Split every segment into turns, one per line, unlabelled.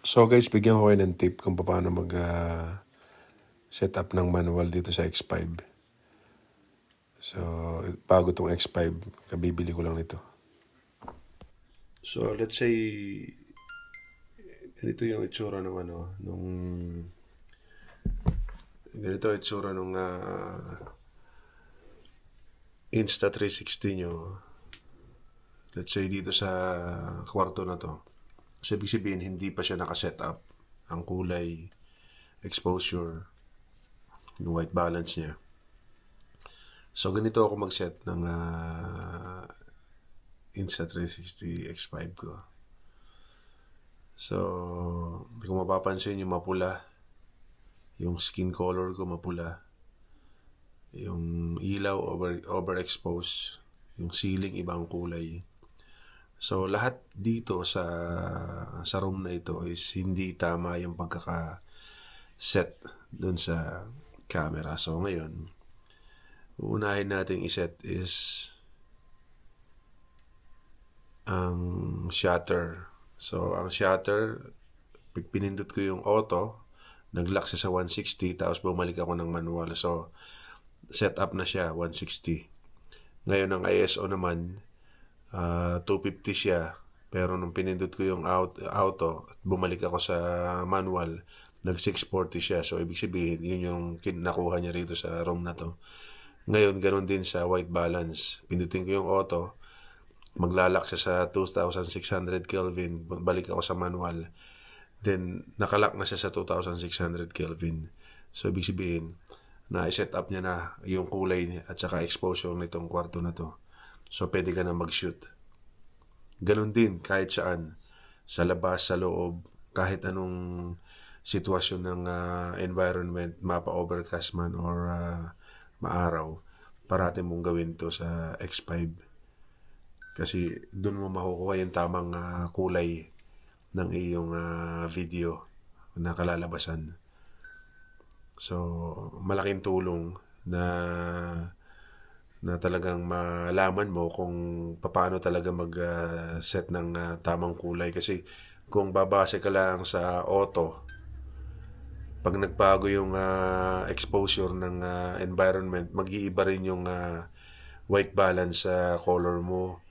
So guys, bigyan ko kayo ng tip kung paano mag set up ng manual dito sa X5. So, bago tong X5, kabibili ko lang nito. So, let's say, ganito yung itsura ng ganito yung itsura nung Insta360 nyo. Let's say dito sa kwarto na to. So, ibig sabihin, hindi pa siya nakaset up. Ang kulay, exposure, yung white balance niya. So, ganito ako mag-set ng Insta360 X5 ko. So, kung mapapansin yung mapula, yung skin color ko mapula, yung ilaw overexposed, yung ceiling ibang kulay. So, lahat dito sa room na ito is hindi tama yung pagkaka-set dun sa camera. So, ngayon, uunahin natin iset is ang shutter. So, ang shutter, pinindot ko yung auto, nag-lock siya sa 160, tapos bumalik ako ng manual. So, set up na siya, 160. Ngayon, ang ISO naman, 250 siya. Pero nung pinindot ko yung auto, at bumalik ako sa manual, nag-640 siya. So, ibig sabihin, yun yung nakuha niya rito sa room na to. Ngayon, ganun din sa white balance. Pindutin ko yung auto, maglalak siya sa 2,600 Kelvin, balik ako sa manual. Then, nakalak na siya sa 2,600 Kelvin. So, ibig sabihin, na-set up niya na yung kulay at saka exposure nitong kwarto na to. So, pwede ka na mag-shoot. Ganun din, kahit saan. Sa labas, sa loob, kahit anong sitwasyon ng environment, mapa-overcast man or maaraw, parati mong gawin to sa X5. Kasi doon mo makukuha yung tamang kulay ng iyong video na kalalabasan. So, malaking tulong na talagang malaman mo kung paano talaga mag-set ng tamang kulay. Kasi kung babase ka lang sa auto, pag nagbago yung exposure ng environment, mag-iiba rin yung white balance sa color mo,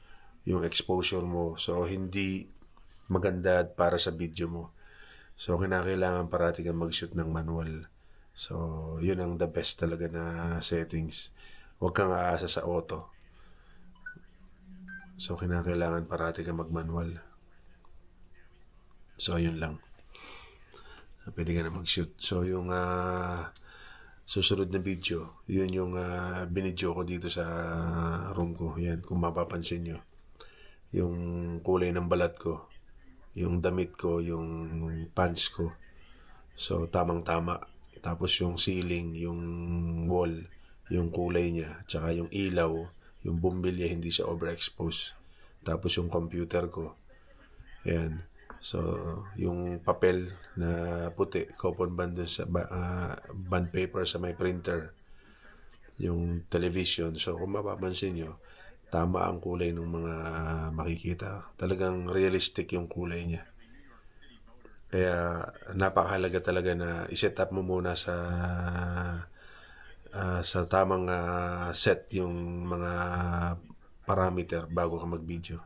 yung exposure mo. So, hindi maganda para sa video mo. So, kinakailangan parati kang mag-shoot ng manual. So, yun ang the best talaga na settings. Huwag kang aasa sa auto. So, kinakailangan parati kang mag-manual. So, yun lang. So, pwede ka na mag-shoot. So, yung susunod na video, yun yung binidyo ko dito sa room ko. Yan, kung mapapansin nyo. Yung kulay ng balat ko, yung damit ko, yung pants ko. So, tamang-tama. Tapos yung ceiling, yung wall, yung kulay niya, tsaka yung ilaw, yung bumbilya, hindi siya overexposed. Tapos yung computer ko. Ayan. So, yung papel na puti, coupon band dun sa band paper sa may printer. Yung television. So, kung mapapansin nyo, tama ang kulay ng mga makikita. Talagang realistic yung kulay niya. Kaya napakahalaga talaga na i-set up mo muna sa tamang set yung mga parameter bago ka mag-video.